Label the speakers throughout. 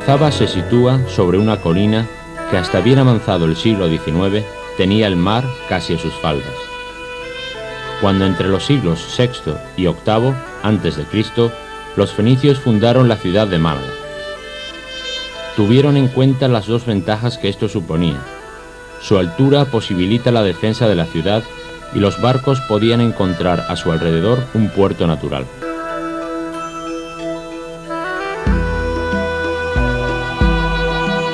Speaker 1: Alcazaba se sitúa sobre una colina que hasta bien avanzado el siglo XIX tenía el mar casi a sus faldas. Cuando entre los siglos VI y VIII a.C., los fenicios fundaron la ciudad de Málaga. Tuvieron en cuenta las dos ventajas que esto suponía. Su altura posibilita la defensa de la ciudad y los barcos podían encontrar a su alrededor un puerto natural.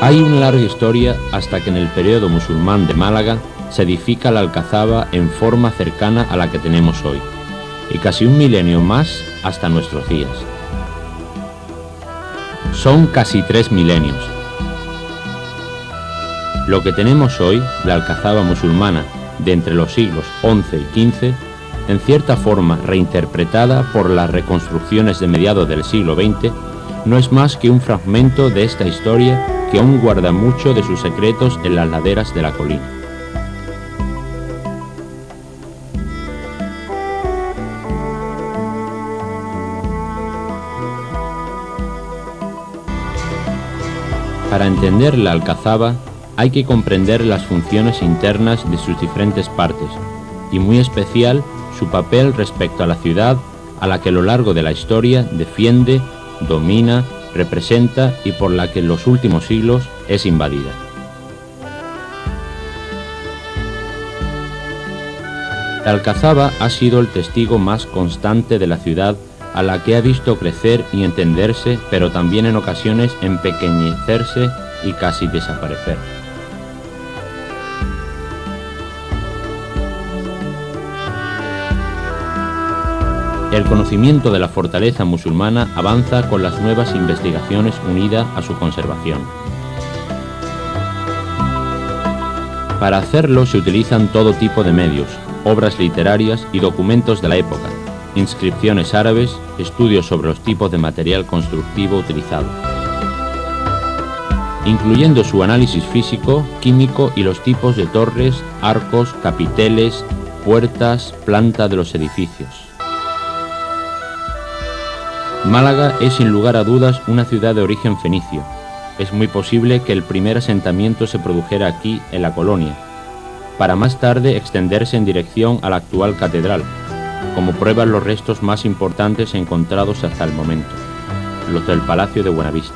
Speaker 1: Hay una larga historia hasta que en el periodo musulmán de Málaga se edifica la Alcazaba en forma cercana a la que tenemos hoy, y casi un milenio más hasta nuestros días. Son casi 3 milenios. Lo que tenemos hoy, la Alcazaba musulmana de entre los siglos XI y XV, en cierta forma reinterpretada por las reconstrucciones de mediados del siglo XX, no es más que un fragmento de esta historia que aún guarda mucho de sus secretos en las laderas de la colina. Para entender la Alcazaba hay que comprender las funciones internas de sus diferentes partes y muy especial su papel respecto a la ciudad a la que a lo largo de la historia defiende, domina, representa y por la que en los últimos siglos es invadida. La Alcazaba ha sido el testigo más constante de la ciudad a la que ha visto crecer y entenderse, pero también en ocasiones empequeñecerse y casi desaparecer. El conocimiento de la fortaleza musulmana avanza con las nuevas investigaciones unidas a su conservación. Para hacerlo se utilizan todo tipo de medios, obras literarias y documentos de la época, inscripciones árabes, estudios sobre los tipos de material constructivo utilizado, incluyendo su análisis físico, químico y los tipos de torres, arcos, capiteles, puertas, planta de los edificios. Málaga es sin lugar a dudas una ciudad de origen fenicio. Es muy posible que el primer asentamiento se produjera aquí en la colonia, para más tarde extenderse en dirección a la actual catedral, como prueban los restos más importantes encontrados hasta el momento, los del Palacio de Buenavista.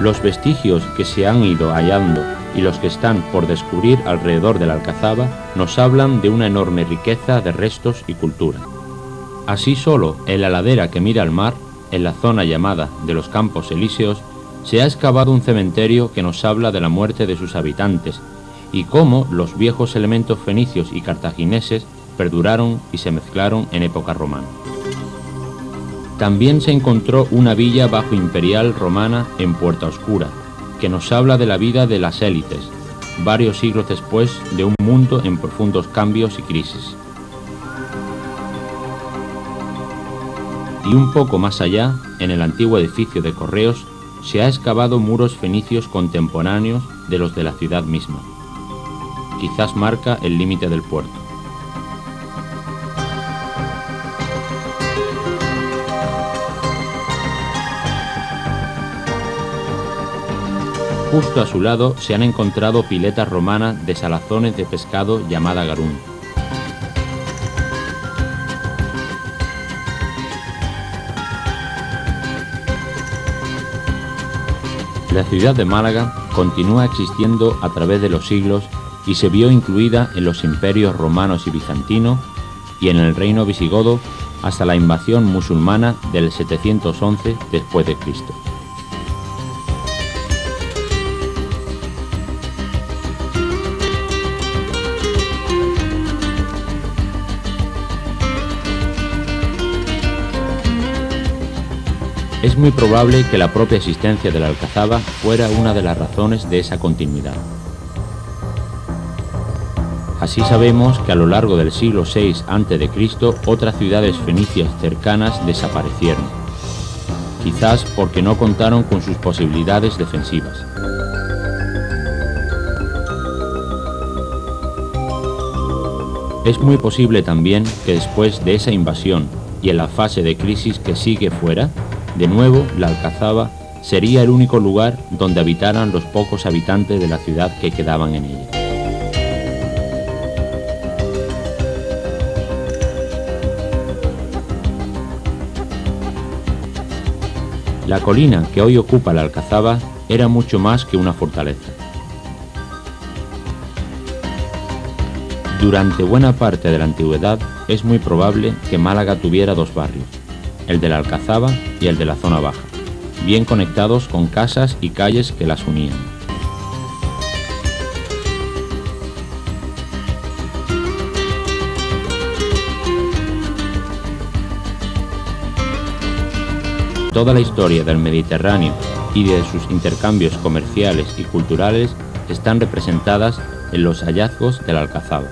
Speaker 1: Los vestigios que se han ido hallando y los que están por descubrir alrededor de la Alcazaba nos hablan de una enorme riqueza de restos y cultura. Así solo en la ladera que mira al mar, en la zona llamada de los Campos Elíseos, se ha excavado un cementerio que nos habla de la muerte de sus habitantes y cómo los viejos elementos fenicios y cartagineses perduraron y se mezclaron en época romana. También se encontró una villa bajo imperial romana en Puerta Oscura, que nos habla de la vida de las élites, varios siglos después de un mundo en profundos cambios y crisis. Y un poco más allá, en el antiguo edificio de correos, se ha excavado muros fenicios contemporáneos de los de la ciudad misma. Quizás marca el límite del puerto. Justo a su lado se han encontrado piletas romanas de salazones de pescado llamada garum. La ciudad de Málaga continúa existiendo a través de los siglos y se vio incluida en los imperios romanos y bizantino y en el reino visigodo hasta la invasión musulmana del 711 después de Cristo. Es muy probable que la propia existencia de la Alcazaba fuera una de las razones de esa continuidad. Así sabemos que a lo largo del siglo VI a.C. otras ciudades fenicias cercanas desaparecieron, quizás porque no contaron con sus posibilidades defensivas. Es muy posible también que después de esa invasión y en la fase de crisis que sigue fuera, de nuevo la Alcazaba sería el único lugar donde habitaran los pocos habitantes de la ciudad que quedaban en ella. La colina que hoy ocupa la Alcazaba era mucho más que una fortaleza. Durante buena parte de la antigüedad es muy probable que Málaga tuviera dos barrios, el de la Alcazaba y el de la zona baja, bien conectados con casas y calles que las unían. Toda la historia del Mediterráneo y de sus intercambios comerciales y culturales están representadas en los hallazgos de la Alcazaba.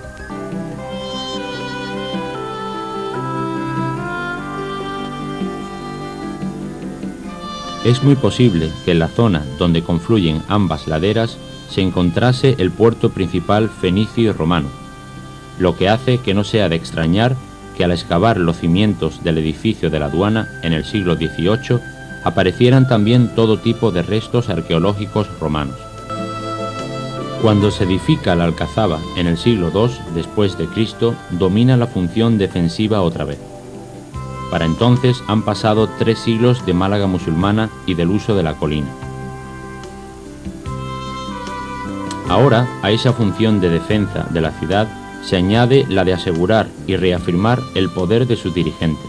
Speaker 1: Es muy posible que en la zona donde confluyen ambas laderas se encontrase el puerto principal fenicio y romano, lo que hace que no sea de extrañar que al excavar los cimientos del edificio de la aduana en el siglo XVIII aparecieran también todo tipo de restos arqueológicos romanos. Cuando se edifica la Alcazaba en el siglo II después de Cristo, domina la función defensiva otra vez. Para entonces han pasado 3 siglos de Málaga musulmana y del uso de la colina. Ahora, a esa función de defensa de la ciudad se añade la de asegurar y reafirmar el poder de sus dirigentes.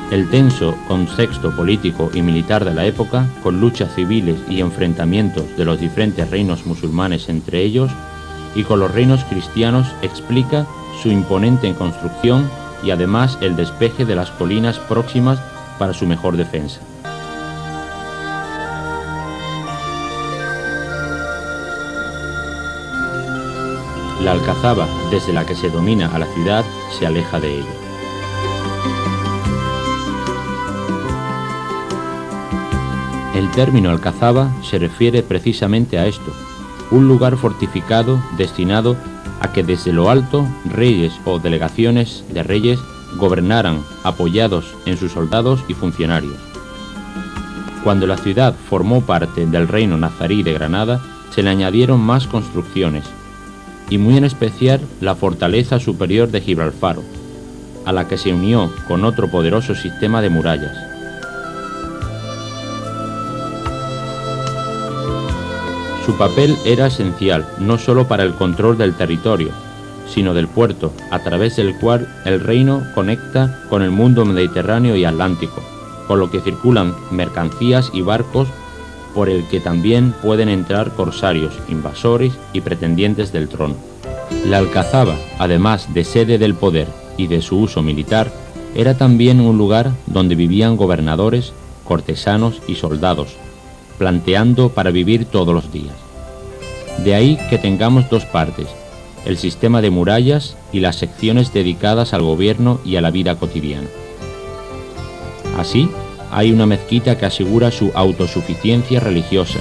Speaker 1: El tenso contexto político y militar de la época, con luchas civiles y enfrentamientos de los diferentes reinos musulmanes entre ellos, y con los reinos cristianos, explica su imponente construcción y además el despeje de las colinas próximas para su mejor defensa. La Alcazaba, desde la que se domina a la ciudad, se aleja de ella. El término Alcazaba se refiere precisamente a esto, un lugar fortificado destinado a que desde lo alto reyes o delegaciones de reyes gobernaran apoyados en sus soldados y funcionarios. Cuando la ciudad formó parte del reino nazarí de Granada, se le añadieron más construcciones, y muy en especial la fortaleza superior de Gibralfaro, a la que se unió con otro poderoso sistema de murallas. Su papel era esencial no solo para el control del territorio, sino del puerto, a través del cual el reino conecta con el mundo mediterráneo y atlántico, con lo que circulan mercancías y barcos por el que también pueden entrar corsarios, invasores y pretendientes del trono. La Alcazaba, además de sede del poder y de su uso militar, era también un lugar donde vivían gobernadores, cortesanos y soldados, planteando para vivir todos los días. De ahí que tengamos dos partes, el sistema de murallas y las secciones dedicadas al gobierno y a la vida cotidiana. Así, hay una mezquita que asegura su autosuficiencia religiosa,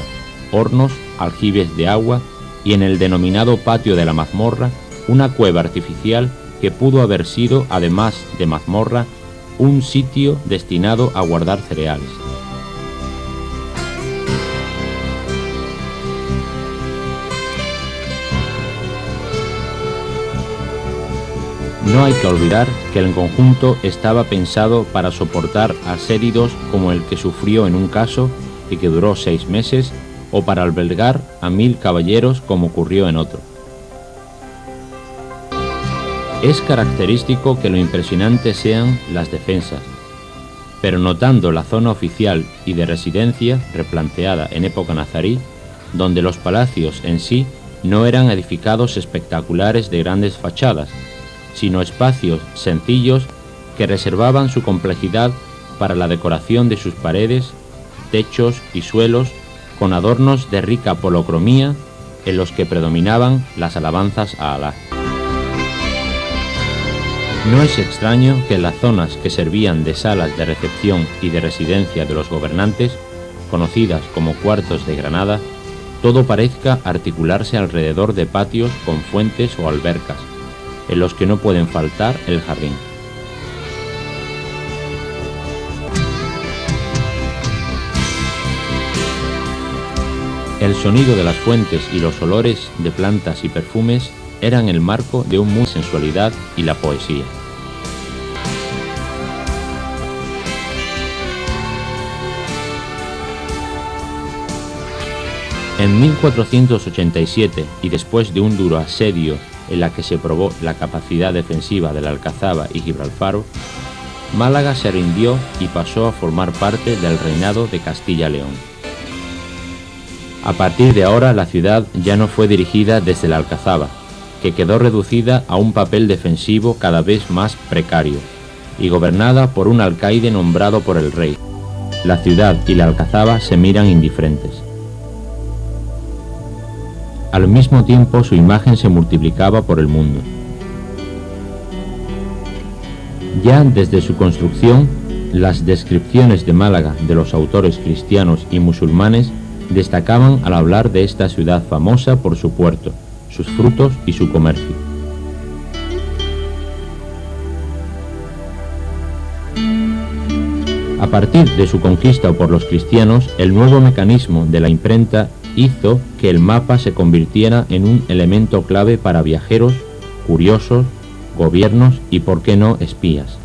Speaker 1: hornos, aljibes de agua y en el denominado patio de la mazmorra, una cueva artificial que pudo haber sido, además de mazmorra, un sitio destinado a guardar cereales. No hay que olvidar que el conjunto estaba pensado para soportar asedios como el que sufrió en un caso y que duró 6 meses, o para albergar a 1000 caballeros como ocurrió en otro. Es característico que lo impresionante sean las defensas, pero notando la zona oficial y de residencia replanteada en época nazarí, donde los palacios en sí no eran edificados espectaculares de grandes fachadas, sino espacios sencillos que reservaban su complejidad para la decoración de sus paredes, techos y suelos con adornos de rica polocromía en los que predominaban las alabanzas a Alá. No es extraño que en las zonas que servían de salas de recepción y de residencia de los gobernantes, conocidas como cuartos de Granada, todo parezca articularse alrededor de patios con fuentes o albercas, en los que no pueden faltar el jardín. El sonido de las fuentes y los olores de plantas y perfumes eran el marco de un mundo de sensualidad y la poesía. En 1487, y después de un duro asedio en la que se probó la capacidad defensiva de la Alcazaba y Gibraltar, Málaga se rindió y pasó a formar parte del reinado de Castilla-León. A partir de ahora la ciudad ya no fue dirigida desde la Alcazaba, que quedó reducida a un papel defensivo cada vez más precario, y gobernada por un alcaide nombrado por el rey. La ciudad y la Alcazaba se miran indiferentes. Al mismo tiempo su imagen se multiplicaba por el mundo. Ya desde su construcción, las descripciones de Málaga de los autores cristianos y musulmanes destacaban al hablar de esta ciudad famosa por su puerto, sus frutos y su comercio. A partir de su conquista por los cristianos, el nuevo mecanismo de la imprenta hizo que el mapa se convirtiera en un elemento clave para viajeros, curiosos, gobiernos y, por qué no, espías.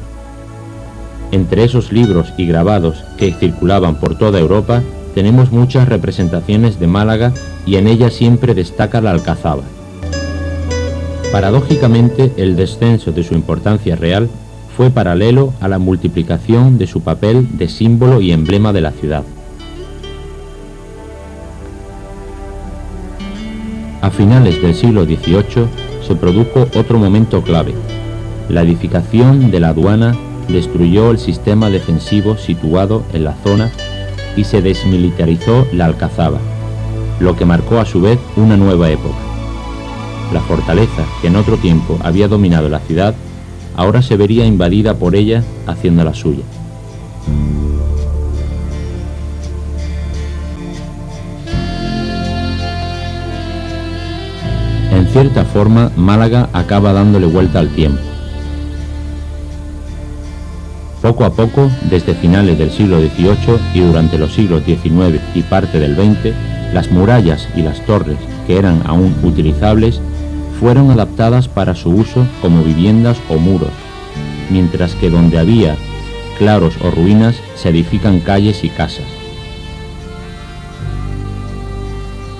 Speaker 1: Entre esos libros y grabados que circulaban por toda Europa, tenemos muchas representaciones de Málaga y en ellas siempre destaca la Alcazaba. Paradójicamente, el descenso de su importancia real fue paralelo a la multiplicación de su papel de símbolo y emblema de la ciudad. A finales del siglo XVIII se produjo otro momento clave. La edificación de la aduana destruyó el sistema defensivo situado en la zona y se desmilitarizó la Alcazaba, lo que marcó a su vez una nueva época. La fortaleza, que en otro tiempo había dominado la ciudad, ahora se vería invadida por ella, haciéndola suya. En cierta forma, Málaga acaba dándole vuelta al tiempo. Poco a poco, desde finales del siglo XVIII y durante los siglos XIX y parte del XX, las murallas y las torres, que eran aún utilizables, fueron adaptadas para su uso como viviendas o muros, mientras que donde había claros o ruinas se edifican calles y casas.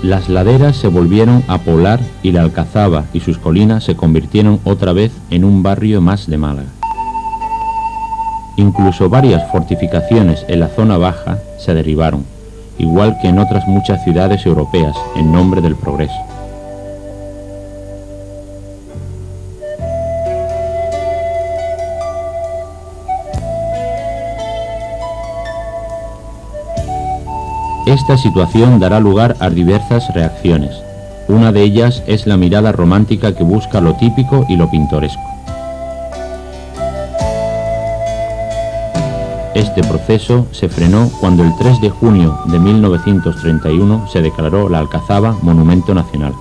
Speaker 1: Las laderas se volvieron a poblar y la Alcazaba y sus colinas se convirtieron otra vez en un barrio más de Málaga. Incluso varias fortificaciones en la zona baja se derribaron, igual que en otras muchas ciudades europeas, en nombre del progreso. Esta situación dará lugar a diversas reacciones. Una de ellas es la mirada romántica que busca lo típico y lo pintoresco. Este proceso se frenó cuando el 3 de junio de 1931 se declaró la Alcazaba Monumento Nacional.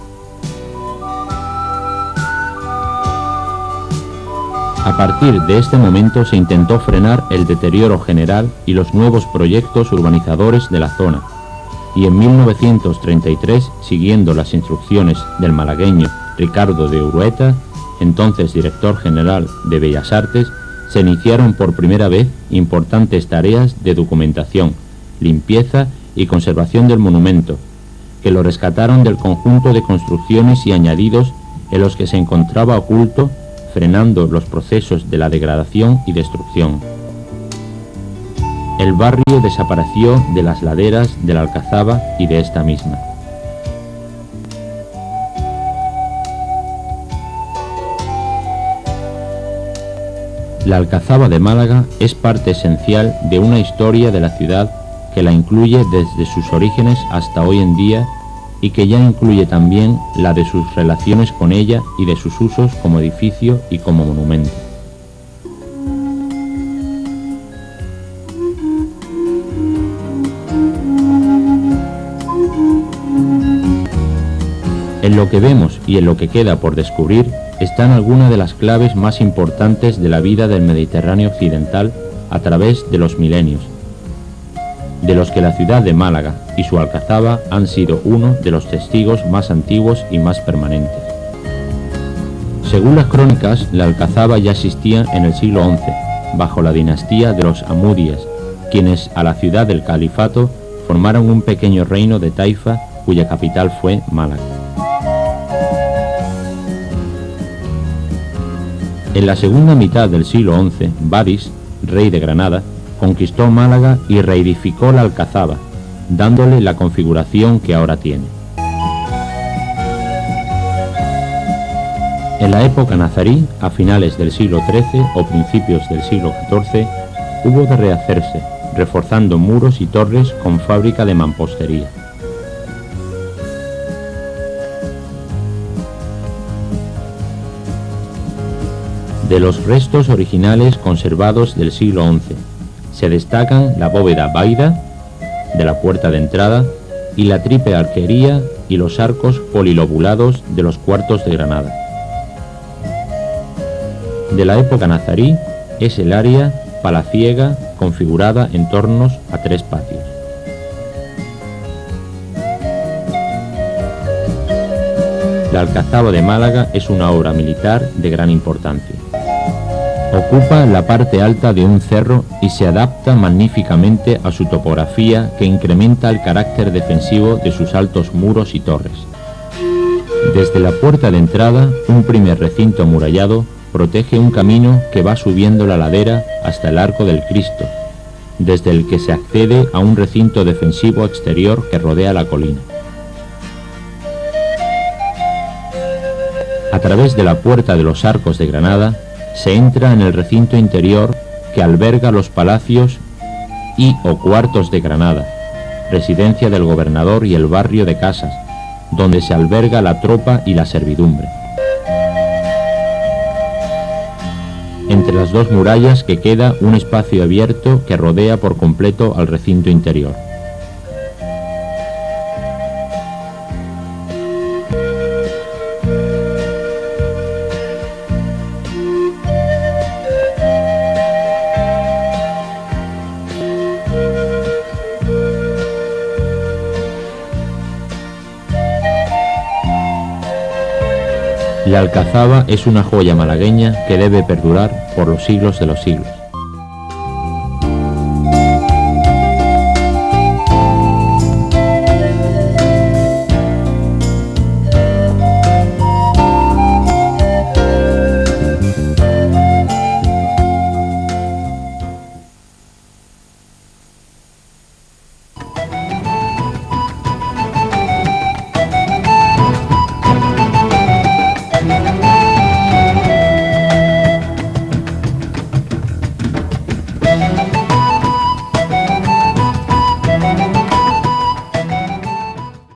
Speaker 1: A partir de este momento se intentó frenar el deterioro general y los nuevos proyectos urbanizadores de la zona, y en 1933, siguiendo las instrucciones del malagueño Ricardo de Urueta, entonces director general de Bellas Artes, se iniciaron por primera vez importantes tareas de documentación, limpieza y conservación del monumento, que lo rescataron del conjunto de construcciones y añadidos en los que se encontraba oculto, frenando los procesos de la degradación y destrucción. El barrio desapareció de las laderas de la Alcazaba y de esta misma. La Alcazaba de Málaga es parte esencial de una historia de la ciudad que la incluye desde sus orígenes hasta hoy en día y que ya incluye también la de sus relaciones con ella y de sus usos como edificio y como monumento. En lo que vemos y en lo que queda por descubrir están algunas de las claves más importantes de la vida del Mediterráneo occidental a través de los milenios, de los que la ciudad de Málaga y su alcazaba han sido uno de los testigos más antiguos y más permanentes. Según las crónicas, la alcazaba ya existía en el siglo XI, bajo la dinastía de los Amúdies, quienes a la ciudad del califato formaron un pequeño reino de Taifa cuya capital fue Málaga. En la segunda mitad del siglo XI, Badis, rey de Granada, conquistó Málaga y reedificó la alcazaba, dándole la configuración que ahora tiene. En la época nazarí, a finales del siglo XIII o principios del siglo XIV, hubo de rehacerse, reforzando muros y torres con fábrica de mampostería. De los restos originales conservados del siglo XI, se destacan la bóveda vaída de la puerta de entrada y la triple arquería y los arcos polilobulados de los cuartos de Granada. De la época nazarí es el área palaciega configurada en torno a 3 patios. La alcazaba de Málaga es una obra militar de gran importancia. Ocupa la parte alta de un cerro y se adapta magníficamente a su topografía, que incrementa el carácter defensivo de sus altos muros y torres. Desde la puerta de entrada, un primer recinto amurallado protege un camino que va subiendo la ladera hasta el Arco del Cristo, desde el que se accede a un recinto defensivo exterior que rodea la colina. A través de la puerta de los Arcos de Granada se entra en el recinto interior que alberga los palacios y o cuartos de Granada, residencia del gobernador y el barrio de casas, donde se alberga la tropa y la servidumbre. Entre las 2 murallas que queda un espacio abierto que rodea por completo al recinto interior. La alcazaba es una joya malagueña que debe perdurar por los siglos de los siglos.